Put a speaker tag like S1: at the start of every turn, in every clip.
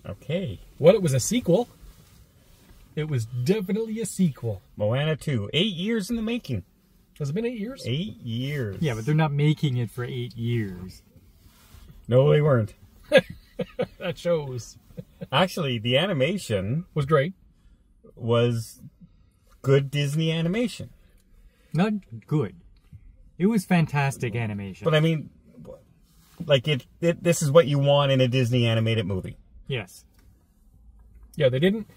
S1: Okay.
S2: Well, it was a sequel. It was definitely a sequel.
S1: Moana 2. 8 years in the making.
S2: Has it been 8 years?
S1: 8 years.
S3: Yeah, but they're not making it for 8 years.
S1: No, they weren't.
S2: That shows.
S1: Actually, the animation
S2: Was great.
S1: was good Disney animation.
S3: Not good. It was fantastic animation.
S1: But I mean, like this is what you want in a Disney animated movie.
S3: Yes.
S2: Yeah, they didn't.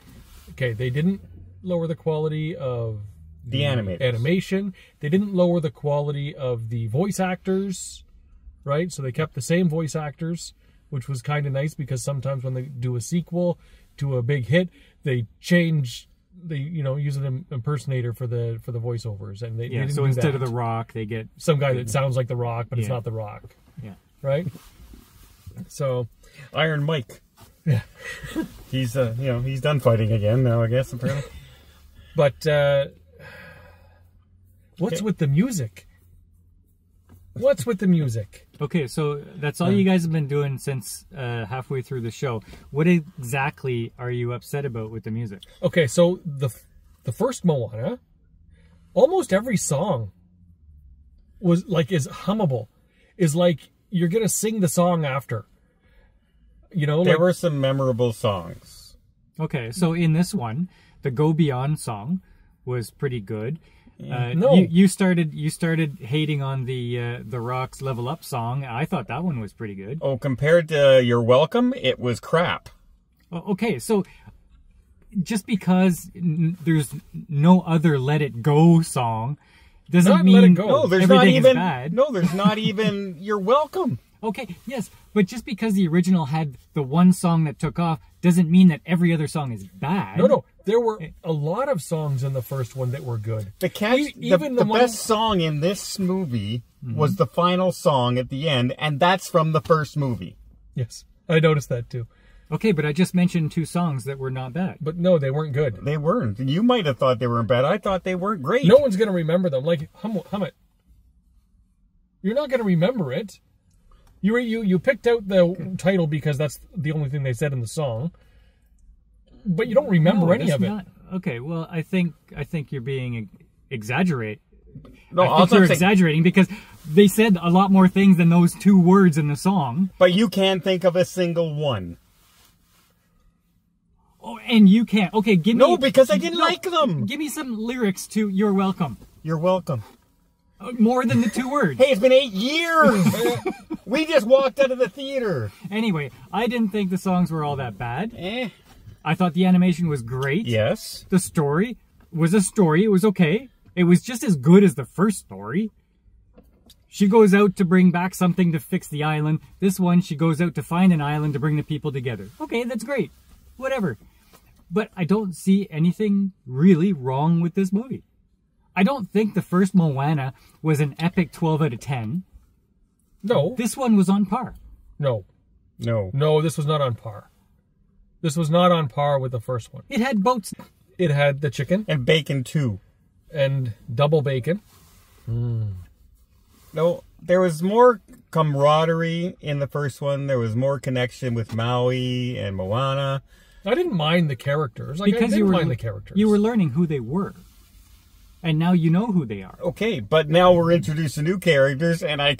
S2: Okay, they didn't lower the quality of
S1: The
S2: animation. They didn't lower the quality of the voice actors, right? So they kept the same voice actors, which was kind of nice because sometimes when they do a sequel to a big hit, they change. They use an impersonator for the voiceovers, and they didn't
S3: so
S2: do
S3: instead
S2: that.
S3: of The Rock, they get
S2: Some guy that sounds like The Rock, but it's
S3: Yeah.
S2: not The Rock.
S3: Yeah.
S2: Right? So,
S1: Iron Mike.
S2: yeah.
S1: He's he's done fighting again now, I guess, apparently.
S2: But what's with the music? What's with the music?
S3: Okay, so that's all you guys have been doing since halfway through the show. What exactly are you upset about with the music?
S2: Okay, so the first Moana, almost every song is hummable. Is like you're gonna sing the song after.
S1: There were some memorable songs.
S3: Okay, so in this one, the Go Beyond song was pretty good.
S2: No.
S3: You started hating on the Rock's Level Up song. I thought that one was pretty good.
S1: Oh, compared to You're Welcome, it was crap.
S3: Okay, so just because there's no other Let It Go song doesn't
S2: Not
S3: mean
S2: Let It Go.
S1: No, there's
S3: everything
S1: not
S3: is
S1: even.
S3: bad.
S1: No, there's not even You're Welcome.
S3: Okay, yes, but just because the original had the one song that took off doesn't mean that every other song is bad.
S2: No. There were a lot of songs in the first one that were good.
S1: The best song in this movie was the final song at the end, and that's from the first movie.
S2: Yes, I noticed that too.
S3: Okay, but I just mentioned 2 songs that were not bad.
S2: But no, they weren't good.
S1: They weren't. You might have thought they weren't bad. I thought they weren't great.
S2: No one's going to remember them. Like, hum it. You're not going to remember it. You picked out the title because that's the only thing they said in the song. But you don't remember any of it.
S3: Okay, well, I think you're being exaggerate.
S1: No,
S3: I think you're exaggerating because they said a lot more things than those 2 words in the song.
S1: But you can't think of a single one.
S3: Oh, and you can't. Okay, give me...
S1: No, because I didn't like them.
S3: Give me some lyrics to You're Welcome.
S1: You're welcome.
S3: More than the 2 words.
S1: Hey, it's been 8 years. We just walked out of the theater.
S3: Anyway, I didn't think the songs were all that bad.
S1: Eh.
S3: I thought the animation was great.
S1: Yes.
S3: The story was a story. It was okay. It was just as good as the first story. She goes out to bring back something to fix the island. This one, she goes out to find an island to bring the people together. Okay, that's great. Whatever. But I don't see anything really wrong with this movie. I don't think the first Moana was an epic 12 out of 10.
S2: No.
S3: This one was on par.
S1: No,
S2: this was not on par. This was not on par with the first one.
S3: It had boats.
S2: It had the chicken.
S1: And bacon, too.
S2: And double bacon.
S1: No, there was more camaraderie in the first one. There was more connection with Maui and Moana.
S2: I didn't mind the characters.
S3: Because
S2: I didn't mind the characters.
S3: You were learning who they were. And now you know who they are.
S1: Okay, but now we're introducing new characters, and I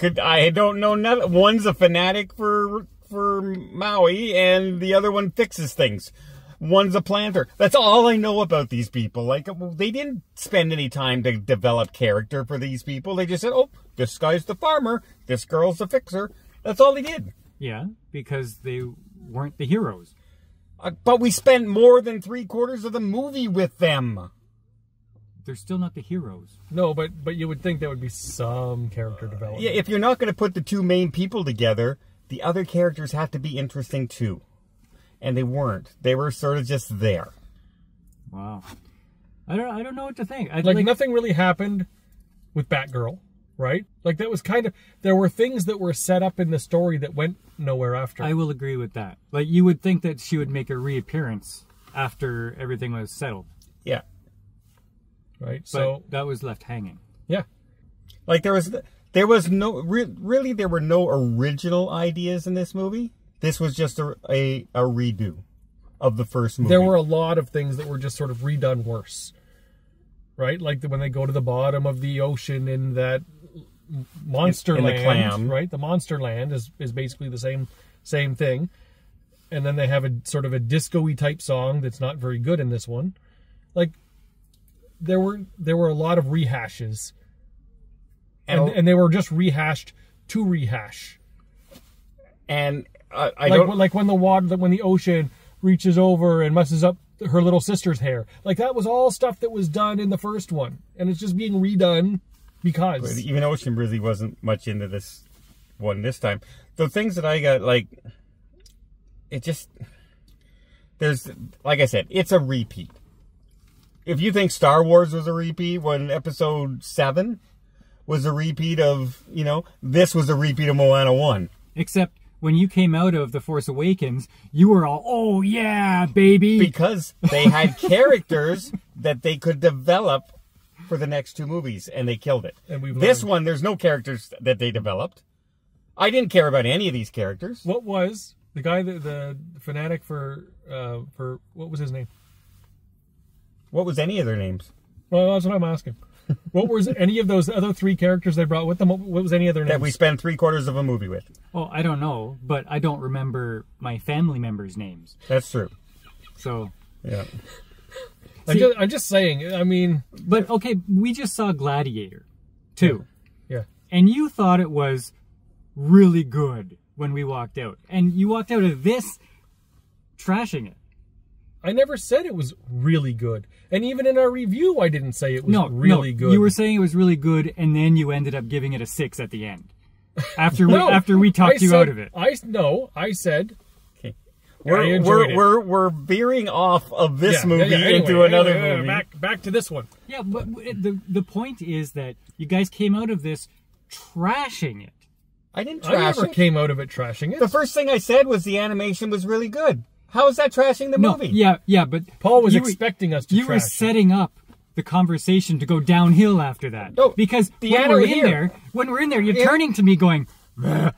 S1: don't know none. One's a fanatic for Maui, and the other one fixes things. One's a planter. That's all I know about these people. Like, they didn't spend any time to develop character for these people. They just said, oh, this guy's the farmer, this girl's the fixer. That's all they did.
S3: Yeah, because they weren't the heroes.
S1: But we spent more than 3/4 of the movie with them.
S3: They're still not the heroes.
S2: No, but you would think there would be some character development.
S1: Yeah, if you're not going to put the 2 main people together, the other characters have to be interesting too. And they weren't. They were sort of just there.
S3: Wow. I don't know what to think.
S2: Like nothing really happened with Batgirl, right? Like that was kind of... There were things that were set up in the story that went nowhere after.
S3: I will agree with that. Like, you would think that she would make a reappearance after everything was settled.
S1: Yeah.
S2: Right?
S3: But
S2: So
S3: that was left hanging.
S2: yeah.
S1: Like there was no... Really, there were no original ideas in this movie. This was just a redo. of the first movie.
S2: There were a lot of things that were just sort of redone worse. Right? Like when they go to the bottom of the ocean in that monster
S1: in
S2: land.
S1: the clam.
S2: Right? The monster land is basically the same thing. And then they have a sort of a disco-y type song that's not very good in this one. Like, there were a lot of rehashes. And they were just rehashed to rehash.
S1: And
S2: like when the ocean reaches over and messes up her little sister's hair. Like, that was all stuff that was done in the first one. And it's just being redone because.
S1: Even Ocean really wasn't much into this one this time. The things that I got, like, it just, there's, like I said, it's a repeat. If you think Star Wars was a repeat when episode 7 was a repeat of, this was a repeat of Moana 1.
S3: Except when you came out of The Force Awakens, you were all, oh yeah, baby.
S1: Because they had characters that they could develop for the next 2 movies, and they killed it.
S2: And
S1: this one, there's no characters that they developed. I didn't care about any of these characters.
S2: What was the guy, the fanatic for what was his name?
S1: What was any of their names?
S2: Well, that's what I'm asking. What was any of those other 3 characters they brought with them? What was any of their names?
S1: That we spent 3/4 of a movie with.
S3: Oh, I don't know, but I don't remember my family members' names.
S1: That's true.
S3: So,
S1: yeah.
S2: I'm just saying, I mean...
S3: But, okay, we just saw Gladiator 2.
S2: Yeah.
S3: And you thought it was really good when we walked out. And you walked out of this trashing it.
S2: I never said it was really good. And even in our review, I didn't say it was really good.
S3: You were saying it was really good, and then you ended up giving it a 6 at the end. After we talked you out of it.
S2: I said...
S1: Okay. We're veering off of this movie into another movie.
S2: Back to this one.
S3: Yeah, but the point is that you guys came out of this trashing it.
S1: I didn't trash it.
S2: I never came out of it trashing it.
S1: The first thing I said was the animation was really good. How is that trashing the movie?
S3: Yeah, but
S2: Paul was expecting us to trash
S3: You were setting up the conversation to go downhill after that.
S1: No,
S3: because when we're in there, you're turning to me going,
S1: Well,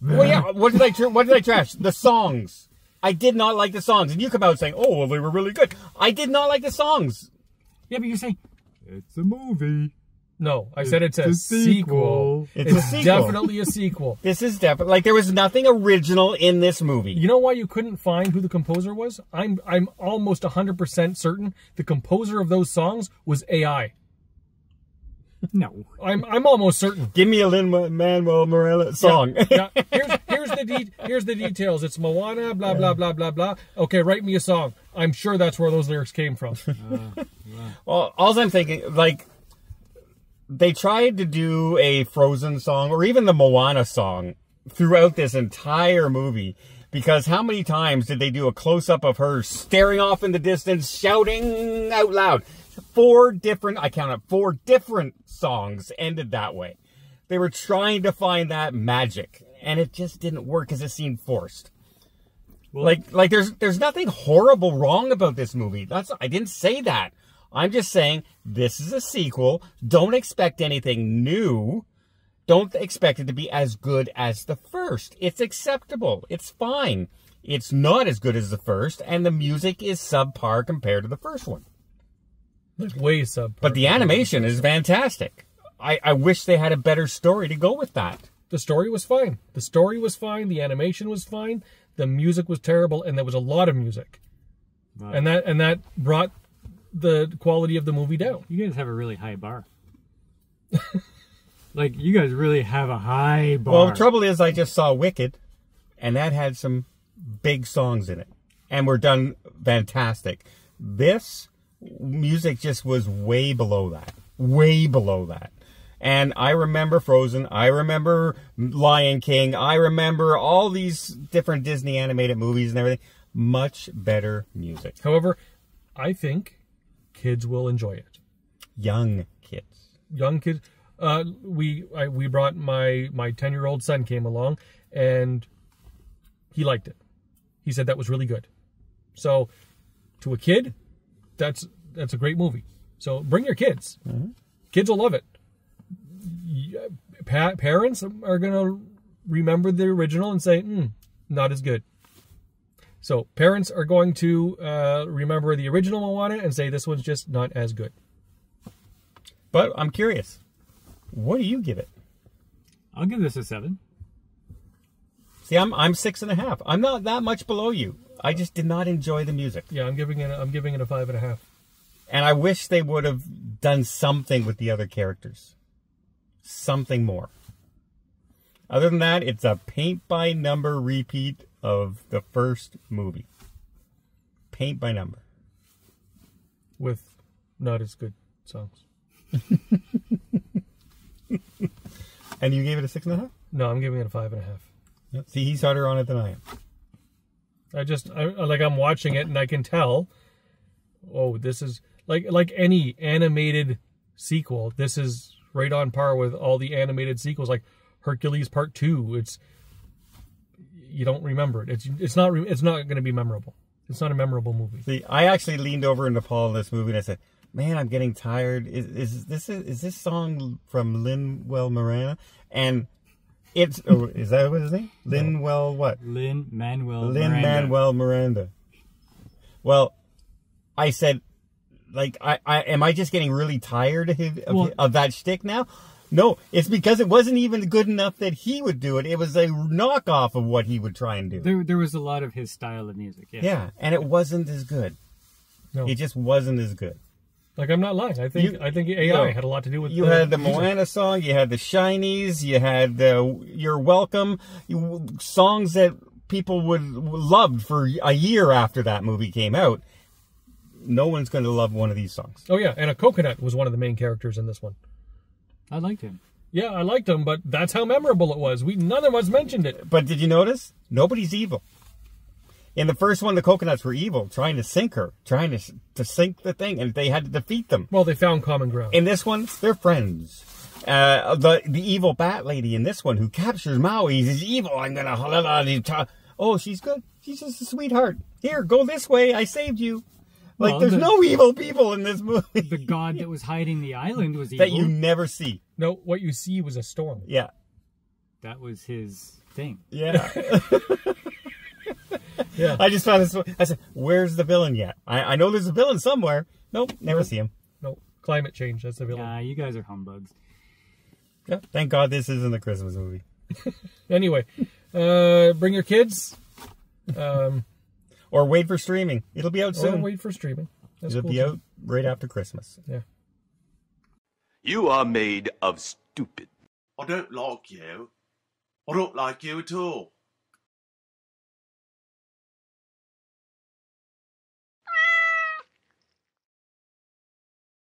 S1: yeah, what did I trash? The songs. I did not like the songs. And you come out saying, oh, well, they were really good. I did not like the songs.
S3: Yeah, but you're saying, it's a movie.
S2: No, I said it's a sequel.
S1: It's a sequel.
S2: Definitely a sequel.
S1: This is definitely, like, there was nothing original in this movie.
S2: You know why you couldn't find who the composer was? I'm almost 100% certain the composer of those songs was AI.
S3: No.
S2: I'm almost certain.
S1: Give me a Lin-Manuel Miranda song.
S2: Yeah. Here's the details. It's Moana, blah, blah, blah, blah, blah. Okay, write me a song. I'm sure that's where those lyrics came from.
S1: Well, all I'm thinking, like, they tried to do a Frozen song or even the Moana song throughout this entire movie, because how many times did they do a close-up of her staring off in the distance, shouting out loud? 4 different songs ended that way. They were trying to find that magic, and it just didn't work because it seemed forced. Well, like there's nothing horrible wrong about this movie. I didn't say that. I'm just saying this is a sequel. Don't expect anything new. Don't expect it to be as good as the first. It's acceptable. It's fine. It's not as good as the first, and the music is subpar compared to the first one.
S2: Like way subpar.
S1: But the animation is fantastic. I wish they had a better story to go with that.
S2: The story was fine. The story was fine. The animation was fine. The music was terrible, and there was a lot of music. Wow. And that brought the quality of the movie down.
S3: You guys have a really high bar. Like, you guys really have a high bar.
S1: Well, the trouble is I just saw Wicked, and that had some big songs in it. And were done fantastic. This music just was way below that. Way below that. And I remember Frozen. I remember Lion King. I remember all these different Disney animated movies and everything. Much better music.
S2: However, I think kids will enjoy it.
S1: Young kids.
S2: Young kids. We brought my 10-year-old son came along, and he liked it. He said that was really good. So, to a kid, that's a great movie. So bring your kids. Mm-hmm. Kids will love it. Parents are gonna remember the original and say, not as good. So parents are going to remember the original Moana and say this one's just not as good.
S1: But I'm curious. What do you give it?
S3: I'll give this a 7.
S1: See, I'm 6.5. I'm not that much below you. I just did not enjoy the music.
S2: Yeah, I'm giving it a 5.5.
S1: And I wish they would have done something with the other characters. Something more. Other than that, it's a paint-by-number repeat of the first movie. Paint by number.
S2: With not as good songs.
S1: And you gave it a 6.5?
S2: No, I'm giving it a 5.5.
S1: Yep. See, he's harder on it than I am.
S2: I'm watching it and I can tell, oh, this is like any animated sequel. This is right on par with all the animated sequels, like Hercules Part 2. You don't remember it. It's not going to be memorable. It's not a memorable movie.
S1: See, I actually leaned over into Paul in this movie and I said, "Man, I'm getting tired. Is this song from Lin-Manuel Miranda?" And is that what his name? Lin-Manuel what?
S3: Lin-Manuel
S1: Miranda. Well, I said, like, I am I just getting really tired of that shtick now? No, it's because it wasn't even good enough that he would do it. It was a knockoff of what he would try and do.
S3: There was a lot of his style of music. Yes.
S1: Yeah, and it wasn't as good.
S2: No.
S1: It just wasn't as good.
S2: Like, I'm not lying. I think AI had a lot to do with
S1: you had the Moana song, you had the Shinies, you had You're Welcome, songs that people would loved for a year after that movie came out. No one's going to love one of these songs.
S2: Oh yeah, and a coconut was one of the main characters in this one.
S3: I liked him.
S2: Yeah, I liked him, but that's how memorable it was. None of us mentioned it.
S1: But did you notice? Nobody's evil. In the first one, the coconuts were evil, trying to sink her, trying to sink the thing, and they had to defeat them.
S2: Well, they found common ground.
S1: In this one, they're friends. The evil bat lady in this one who captures Maui is evil. I'm gonna... Oh, she's good. She's just a sweetheart. Here, go this way. I saved you. Like,
S3: Well,
S1: there's no evil people in this movie.
S3: The god that was hiding the island was evil.
S1: That you never see.
S2: No, what you see was a storm.
S1: Yeah.
S3: That was his thing.
S1: Yeah.
S2: Yeah.
S1: I just found this. I said, where's the villain yet? I know there's a villain somewhere. Nope, never see him.
S2: No, climate change, that's the villain.
S3: Yeah, you guys are humbugs.
S1: Yeah, thank God this isn't a Christmas movie.
S2: Anyway, bring your kids.
S1: Or wait for streaming. It'll be out
S2: Or
S1: soon.
S2: wait for streaming. That's
S1: It'll
S2: cool
S1: be
S2: too.
S1: out right after Christmas.
S2: Yeah.
S4: You are made of stupid.
S5: I don't like you. I don't like you at all.